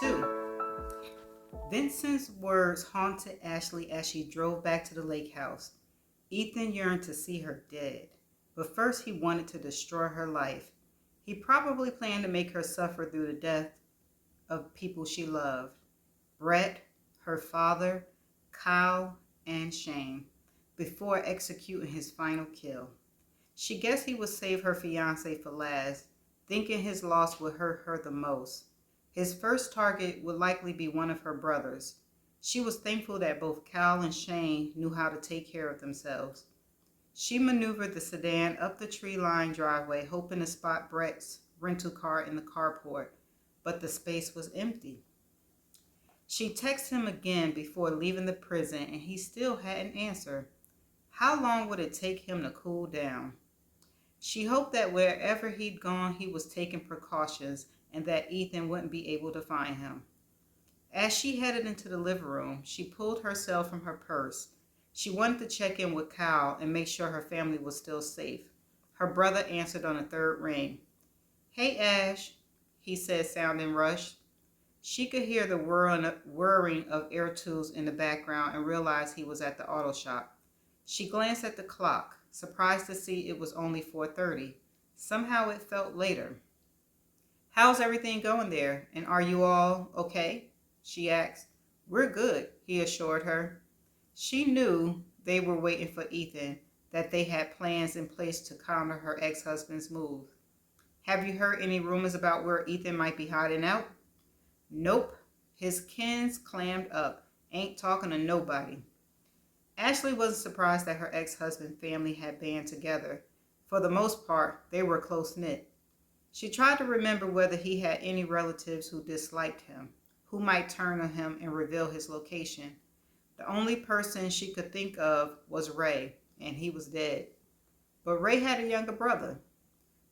2. Vincent's words haunted Ashley as she drove back to the lake house. Ethan yearned to see her dead, but first he wanted to destroy her life. He probably planned to make her suffer through the death of people she loved: Brett, her father, Kyle, and Shane, before executing his final kill. She guessed he would save her fiancé for last, thinking his loss would hurt her the most. His first target would likely be one of her brothers. She was thankful that both Kyle and Shane knew how to take care of themselves. She maneuvered the sedan up the tree-lined driveway, hoping to spot Brett's rental car in the carport, but the space was empty. She texted him again before leaving the prison, and he still hadn't answered. How long would it take him to cool down? She hoped that wherever he'd gone, he was taking precautions and that Ethan wouldn't be able to find him. As she headed into the living room, she pulled herself from her purse. She wanted to check in with Kyle and make sure her family was still safe. Her brother answered on the third ring. "Hey, Ash," he said, sounding rushed. She could hear the whirring of air tools in the background and realized he was at the auto shop. She glanced at the clock, surprised to see it was only 4:30. Somehow it felt later. "How's everything going there? And are you all okay?" she asked. "We're good," he assured her. She knew they were waiting for Ethan, that they had plans in place to counter her ex-husband's move. "Have you heard any rumors about where Ethan might be hiding out?" "Nope." His kins clammed up. "Ain't talking to nobody." Ashley wasn't surprised that her ex-husband's family had band together. For the most part, they were close-knit. She tried to remember whether he had any relatives who disliked him, who might turn on him and reveal his location. The only person she could think of was Ray, and he was dead. But Ray had a younger brother.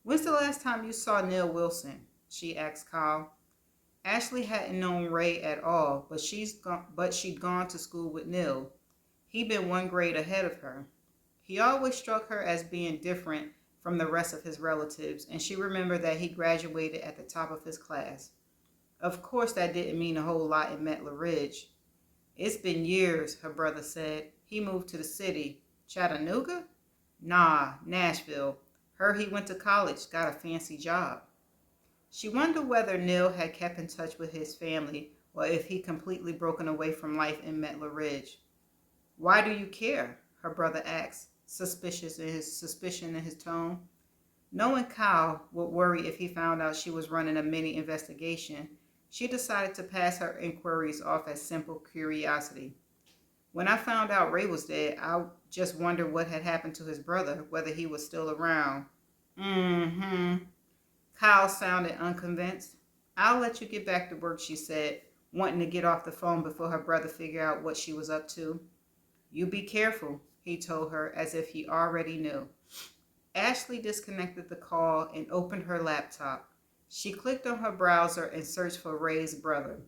"When's the last time you saw Neil Wilson?" she asked Kyle. Ashley hadn't known Ray at all, but she'd gone to school with Neil. He'd been one grade ahead of her. He always struck her as being different from the rest of his relatives, and she remembered that he graduated at the top of his class. Of course, that didn't mean a whole lot in Metler Ridge. "It's been years," her brother said. "He moved to the city." "Chattanooga?" "Nah, Nashville. Heard he went to college, got a fancy job." She wondered whether Neil had kept in touch with his family or if he'd completely broken away from life in Metler Ridge. "Why do you care?" her brother asked, suspicion in his tone. Knowing Kyle would worry if he found out she was running a mini investigation, she decided to pass her inquiries off as simple curiosity. "When I found out Ray was dead, I just wondered what had happened to his brother, whether he was still around." "Mm-hmm." Kyle sounded unconvinced. "I'll let you get back to work," she said, wanting to get off the phone before her brother figured out what she was up to. "You be careful," he told her, as if he already knew. Ashley disconnected the call and opened her laptop. She clicked on her browser and searched for Ray's brother.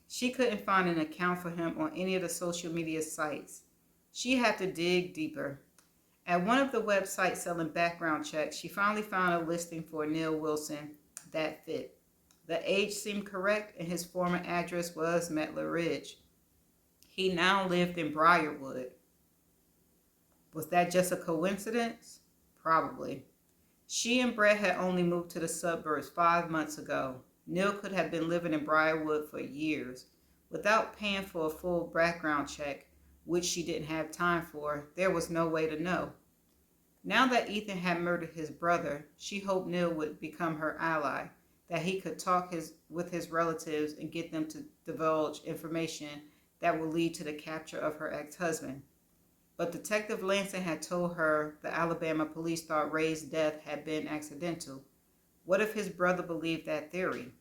She couldn't find an account for him on any of the social media sites. She had to dig deeper. At one of the websites selling background checks, she finally found a listing for Neil Wilson that fit. The age seemed correct, and his former address was Metler Ridge. He now lived in Briarwood. Was that just a coincidence? Probably. She and Brett had only moved to the suburbs 5 months ago. Neil could have been living in Briarwood for years. Without paying for a full background check, which she didn't have time for, there was no way to know. Now that Ethan had murdered his brother, she hoped Neil would become her ally, that he could talk with his relatives and get them to divulge information that would lead to the capture of her ex-husband. But Detective Lansing had told her the Alabama police thought Ray's death had been accidental. What if his brother believed that theory?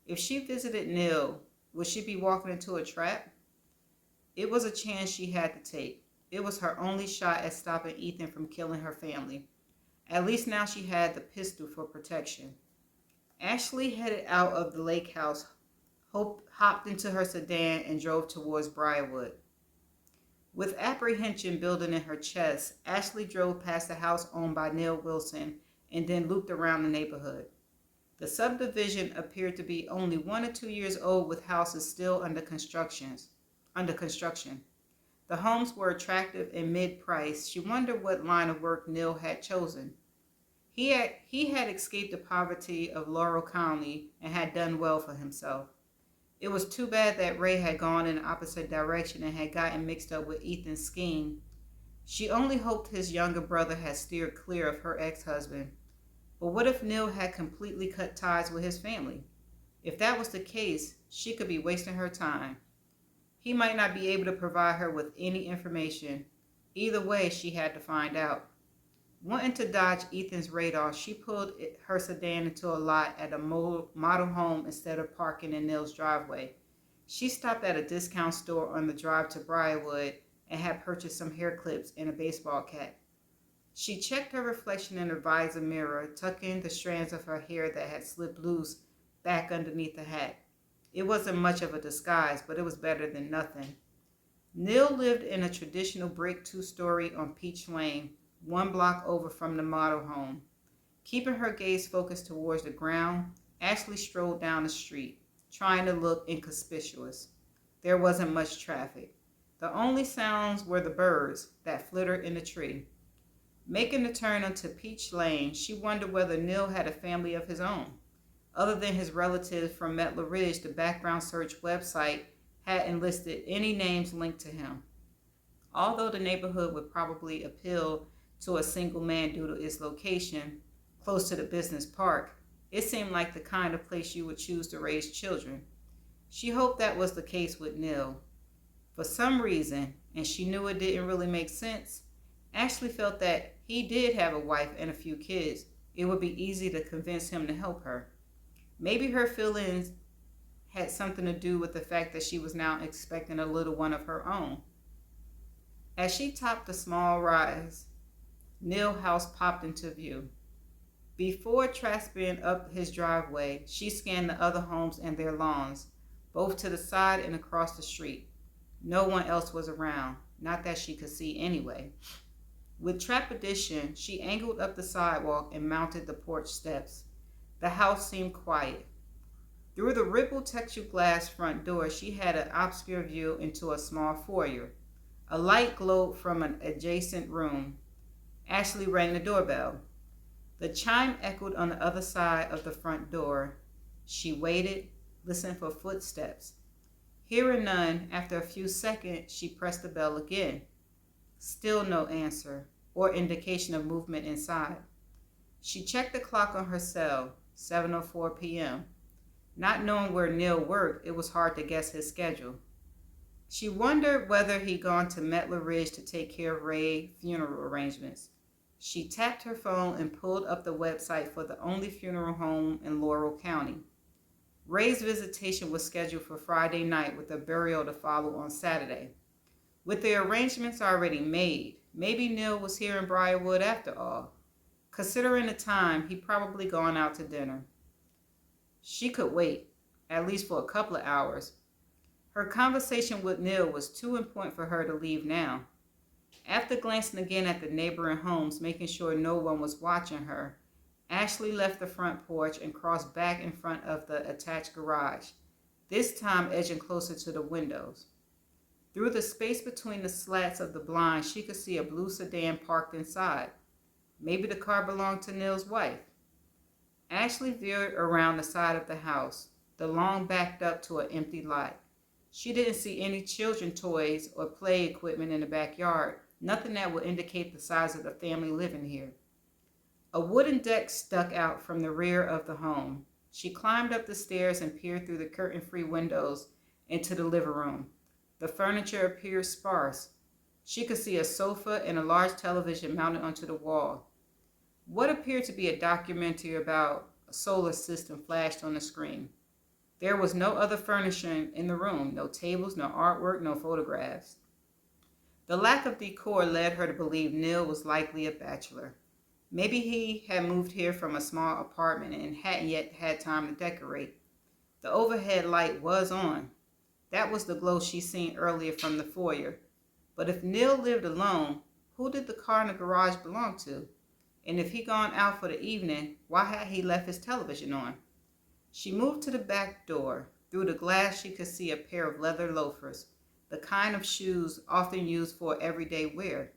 If she visited Neil, would she be walking into a trap? It was a chance she had to take. It was her only shot at stopping Ethan from killing her family. At least now she had the pistol for protection. Ashley headed out of the lake house, hopped into her sedan, and drove towards Briarwood. With apprehension building in her chest, Ashley drove past the house owned by Neil Wilson and then looped around the neighborhood. The subdivision appeared to be only 1 or 2 years old with houses still under construction. The homes were attractive and mid-priced. She wondered what line of work Neil had chosen. He had escaped the poverty of Laurel County and had done well for himself. It was too bad that Ray had gone in the opposite direction and had gotten mixed up with Ethan's scheme. She only hoped his younger brother had steered clear of her ex-husband. But what if Neil had completely cut ties with his family? If that was the case, she could be wasting her time. He might not be able to provide her with any information. Either way, she had to find out. Wanting to dodge Ethan's radar, she pulled her sedan into a lot at a model home instead of parking in Neil's driveway. She stopped at a discount store on the drive to Briarwood and had purchased some hair clips and a baseball cap. She checked her reflection in the visor mirror, tucking the strands of her hair that had slipped loose back underneath the hat. It wasn't much of a disguise, but it was better than nothing. Neil lived in a traditional brick 2-story on Peach Lane, 1 block over from the model home. Keeping her gaze focused towards the ground, Ashley strolled down the street, trying to look inconspicuous. There wasn't much traffic. The only sounds were the birds that flittered in the tree. Making the turn onto Peach Lane, she wondered whether Neil had a family of his own. Other than his relatives from Metler Ridge, the background search website hadn't listed any names linked to him. Although the neighborhood would probably appeal to a single man due to its location, close to the business park, it seemed like the kind of place you would choose to raise children. She hoped that was the case with Neil. For some reason, and she knew it didn't really make sense, Ashley felt that he did have a wife and a few kids. It would be easy to convince him to help her. Maybe her feelings had something to do with the fact that she was now expecting a little one of her own. As she topped the small rise, Neil's house popped into view. Before trasping up his driveway, she scanned the other homes and their lawns, both to the side and across the street. No one else was around, not that she could see anyway. With trepidation, she angled up the sidewalk and mounted the porch steps. The house seemed quiet. Through the rippled textured glass front door, she had an obscure view into a small foyer. A light glowed from an adjacent room. Ashley rang the doorbell. The chime echoed on the other side of the front door. She waited, listened for footsteps. Hearing none, after a few seconds, she pressed the bell again. Still no answer or indication of movement inside. She checked the clock on her cell, 7:04 p.m. Not knowing where Neil worked, it was hard to guess his schedule. She wondered whether he'd gone to Metler Ridge to take care of Ray's funeral arrangements. She tapped her phone and pulled up the website for the only funeral home in Laurel County. Ray's visitation was scheduled for Friday night with a burial to follow on Saturday. With the arrangements already made, maybe Neil was here in Briarwood after all. Considering the time, he'd probably gone out to dinner. She could wait, at least for a couple of hours. Her conversation with Neil was too important for her to leave now. After glancing again at the neighboring homes, making sure no one was watching her, Ashley left the front porch and crossed back in front of the attached garage, this time edging closer to the windows. Through the space between the slats of the blinds, she could see a blue sedan parked inside. Maybe the car belonged to Neil's wife. Ashley veered around the side of the house. The lawn backed up to an empty lot. She didn't see any children toys or play equipment in the backyard, nothing that would indicate the size of the family living here. A wooden deck stuck out from the rear of the home. She climbed up the stairs and peered through the curtain-free windows into the living room. The furniture appeared sparse. She could see a sofa and a large television mounted onto the wall. What appeared to be a documentary about a solar system flashed on the screen. There was no other furnishing in the room, no tables, no artwork, no photographs. The lack of decor led her to believe Neil was likely a bachelor. Maybe he had moved here from a small apartment and hadn't yet had time to decorate. The overhead light was on. That was the glow she'd seen earlier from the foyer. But if Neil lived alone, who did the car in the garage belong to? And if he'd gone out for the evening, why had he left his television on? She moved to the back door. Through the glass, she could see a pair of leather loafers, the kind of shoes often used for everyday wear.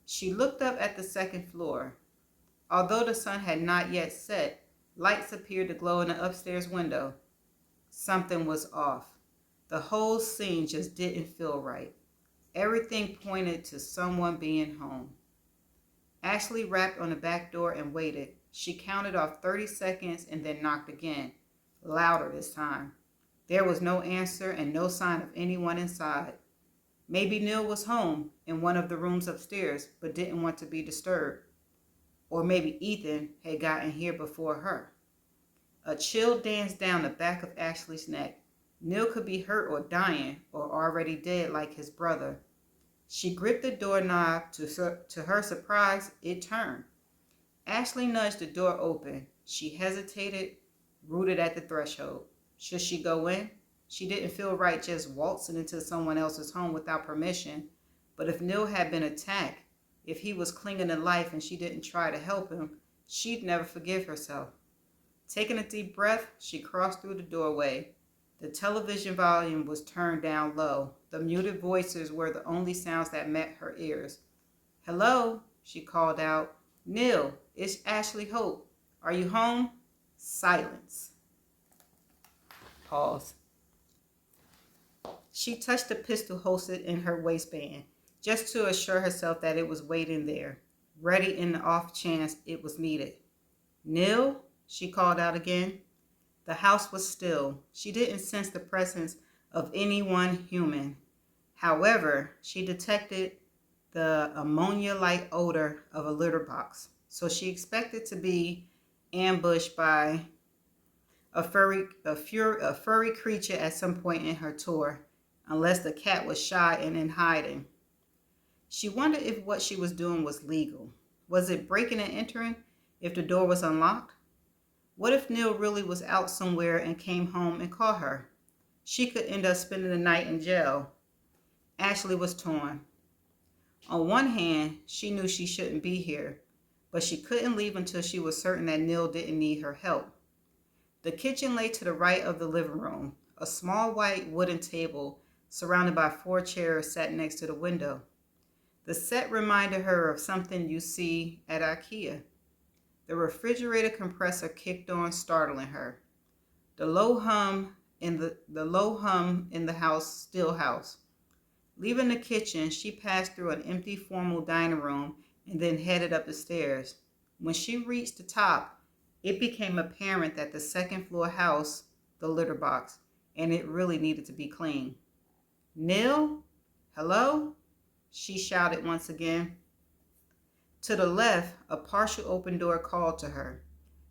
She looked up at the second floor. Although the sun had not yet set, lights appeared to glow in the upstairs window. Something was off. The whole scene just didn't feel right. Everything pointed to someone being home. Ashley rapped on the back door and waited. She counted off 30 seconds and then knocked again, louder this time. There was no answer and no sign of anyone inside. Maybe Neil was home in one of the rooms upstairs but didn't want to be disturbed. Or maybe Ethan had gotten here before her. A chill danced down the back of Ashley's neck. Neil could be hurt or dying or already dead like his brother. She gripped the doorknob. To her surprise, it turned. Ashley nudged the door open. She hesitated, rooted at the threshold. Should she go in? She didn't feel right just waltzing into someone else's home without permission. But if Neil had been attacked, if he was clinging to life and she didn't try to help him, she'd never forgive herself. Taking a deep breath, she crossed through the doorway. The television volume was turned down low. The muted voices were the only sounds that met her ears. "Hello," she called out. "Neil, it's Ashley Hope. Are you home?" Silence. Pause. She touched the pistol holster in her waistband, just to assure herself that it was waiting there, ready in the off chance it was needed. "Neil?" she called out again. The house was still. She didn't sense the presence of anyone human. However, she detected the ammonia-like odor of a litter box, so she expected to be ambushed by a furry creature at some point in her tour, unless the cat was shy and in hiding. She wondered if what she was doing was legal. Was it breaking and entering if the door was unlocked? What if Neil really was out somewhere and came home and caught her? She could end up spending the night in jail. Ashley was torn. On one hand, she knew she shouldn't be here, but she couldn't leave until she was certain that Neil didn't need her help. The kitchen lay to the right of the living room. A small white wooden table surrounded by 4 chairs sat next to the window. The set reminded her of something you see at IKEA. The refrigerator compressor kicked on, startling her. The low hum in the still house. Leaving the kitchen, she passed through an empty formal dining room and then headed up the stairs. When she reached the top, it became apparent that the second floor house, the litter box, and it really needed to be cleaned. "Neil? Hello?" she shouted once again. To the left, a partial open door called to her.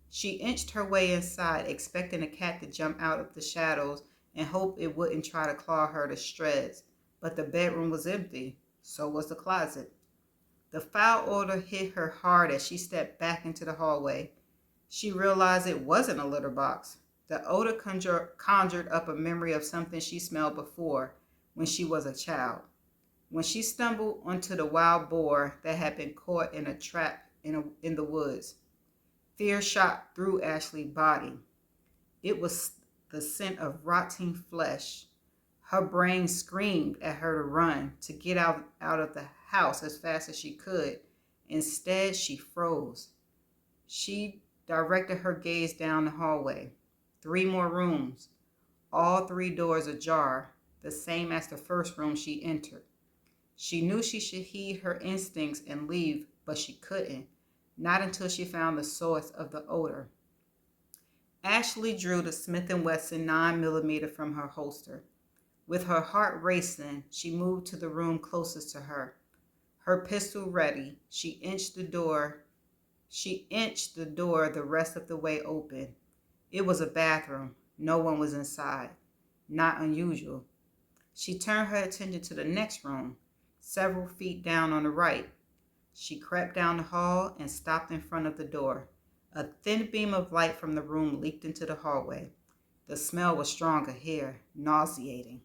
She inched her way inside, expecting a cat to jump out of the shadows and hope it wouldn't try to claw her to shreds. But the bedroom was empty. So was the closet. The foul odor hit her hard as she stepped back into the hallway. She realized it wasn't a litter box. The odor conjured up a memory of something she smelled before when she was a child. When she stumbled onto the wild boar that had been caught in a trap in the woods. Fear shot through Ashley's body. It was the scent of rotting flesh. Her brain screamed at her to run, to get out of the house as fast as she could. Instead, she froze. She directed her gaze down the hallway. 3 more rooms, all 3 doors ajar, the same as the first room she entered. She knew she should heed her instincts and leave, but she couldn't, not until she found the source of the odor. Ashley drew the Smith & Wesson 9mm from her holster. With her heart racing, she moved to the room closest to her. Her pistol ready, she inched the door the rest of the way open. It was a bathroom. No one was inside. Not unusual. She turned her attention to the next room, several feet down on the right. She crept down the hall and stopped in front of the door. A thin beam of light from the room leaked into the hallway. The smell was stronger here, nauseating.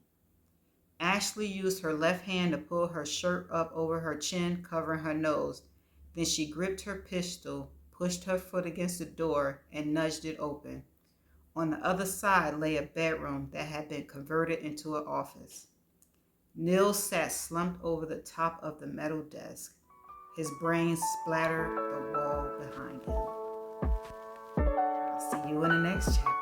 Ashley used her left hand to pull her shirt up over her chin, covering her nose. Then she gripped her pistol, pushed her foot against the door, and nudged it open. On the other side lay a bedroom that had been converted into an office. Neil sat slumped over the top of the metal desk. His brains splattered the wall behind him. I'll see you in the next chapter.